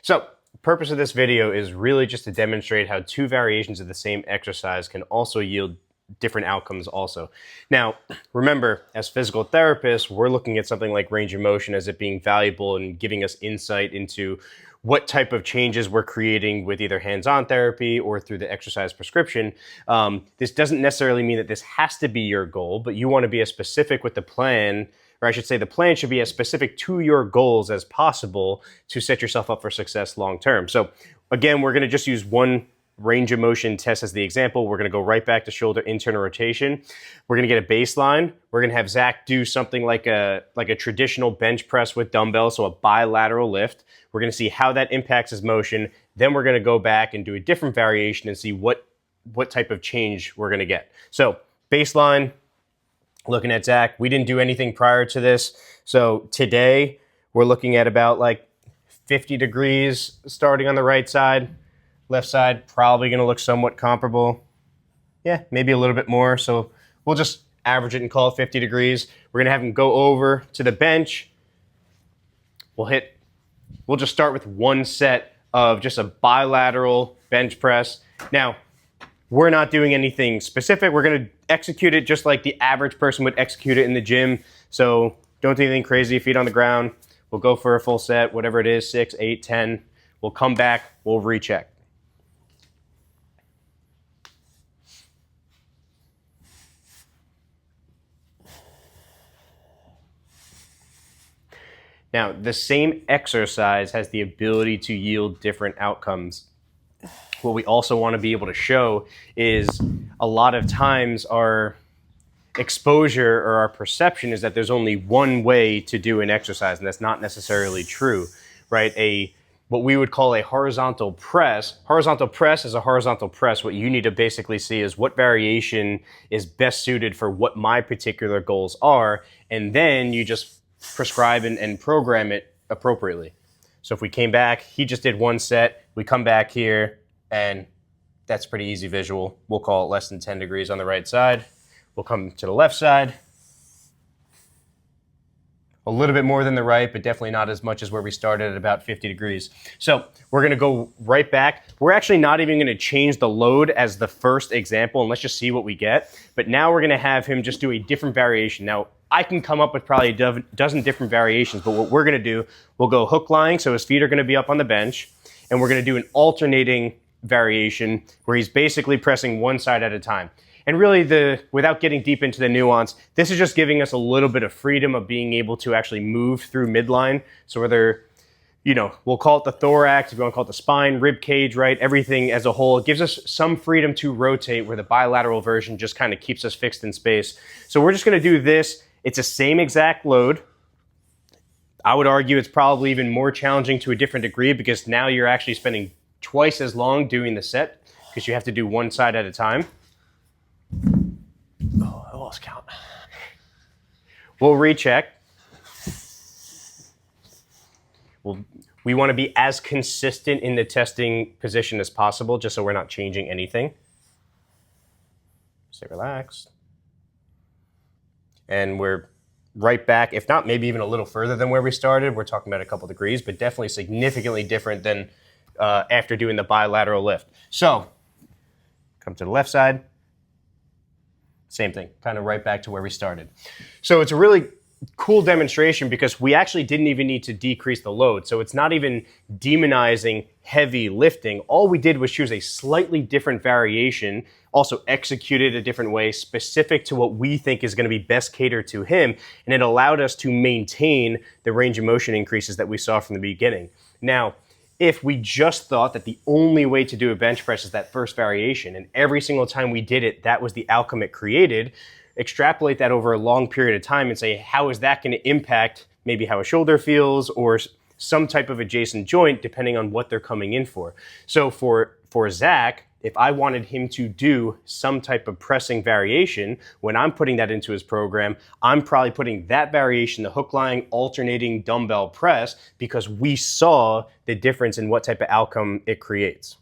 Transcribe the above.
So, purpose of this video is really just to demonstrate how two variations of the same exercise can also yield different outcomes also. Now, remember, as physical therapists, we're looking at something like range of motion as it being valuable and giving us insight into what type of changes we're creating with either hands-on therapy or through the exercise prescription. This doesn't necessarily mean that this has to be your goal, but you want to be as specific with the plan, or I should say the plan should be as specific to your goals as possible to set yourself up for success long-term. So again, we're going to just use one range of motion test as the example. We're going to go right back to shoulder internal rotation. We're going to get a baseline. We're going to have Zach do something like a traditional bench press with dumbbells, so a bilateral lift. We're going to see how that impacts his motion. Then we're going to go back and do a different variation and see what type of change we're going to get. So baseline, looking at Zach. We didn't do anything prior to this. So today we're looking at about like 50 degrees starting on the right side. Left side, probably going to look somewhat comparable. Yeah, maybe a little bit more. So we'll just average it and call it 50 degrees. We're going to have him go over to the bench. We'll just start with one set of just a bilateral bench press. Now, we're not doing anything specific. We're going to execute it just like the average person would execute it in the gym. So don't do anything crazy, feet on the ground. We'll go for a full set, whatever it is, 6, 8, 10. We'll come back, we'll recheck. Now, the same exercise has the ability to yield different outcomes. What we also want to be able to show is a lot of times our exposure or our perception is that there's only one way to do an exercise, and that's not necessarily true, right? What we would call a horizontal press. Horizontal press is a horizontal press. What you need to basically see is what variation is best suited for what my particular goals are, and then you just prescribe and program it appropriately. So if we came back, he just did one set, we come back here, and that's pretty easy visual. We'll call it less than 10 degrees on the right side. We'll come to the left side. A little bit more than the right, but definitely not as much as where we started at about 50 degrees. So we're going to go right back. We're actually not even going to change the load as the first example, and let's just see what we get. But now we're going to have him just do a different variation. Now, I can come up with probably a dozen different variations, but what we're going to do, we'll go hook lying, so his feet are going to be up on the bench, and we're going to do an alternating variation where he's basically pressing one side at a time. And really, without getting deep into the nuance, this is just giving us a little bit of freedom of being able to actually move through midline. So whether, we'll call it the thorax, if you want to call it the spine, rib cage, right? Everything as a whole. It gives us some freedom to rotate where the bilateral version just kind of keeps us fixed in space. So we're just going to do this. It's the same exact load. I would argue it's probably even more challenging to a different degree because now you're actually spending twice as long doing the set because you have to do one side at a time. Oh, I lost count. We'll recheck. We want to be as consistent in the testing position as possible just so we're not changing anything. Stay relaxed. And we're right back, if not maybe even a little further than where we started. We're talking about a couple degrees, but definitely significantly different than after doing the bilateral lift. So, come to the left side. Same thing, kind of right back to where we started. So it's a really cool demonstration because we actually didn't even need to decrease the load. So it's not even demonizing heavy lifting. All we did was choose a slightly different variation, also executed a different way, specific to what we think is going to be best catered to him. And it allowed us to maintain the range of motion increases that we saw from the beginning. Now, if we just thought that the only way to do a bench press is that first variation, and every single time we did it, that was the outcome it created, extrapolate that over a long period of time and say, how is that going to impact maybe how a shoulder feels or some type of adjacent joint, depending on what they're coming in for. So for Zach, if I wanted him to do some type of pressing variation, when I'm putting that into his program, I'm probably putting that variation, the hook lying alternating dumbbell press, because we saw the difference in what type of outcome it creates.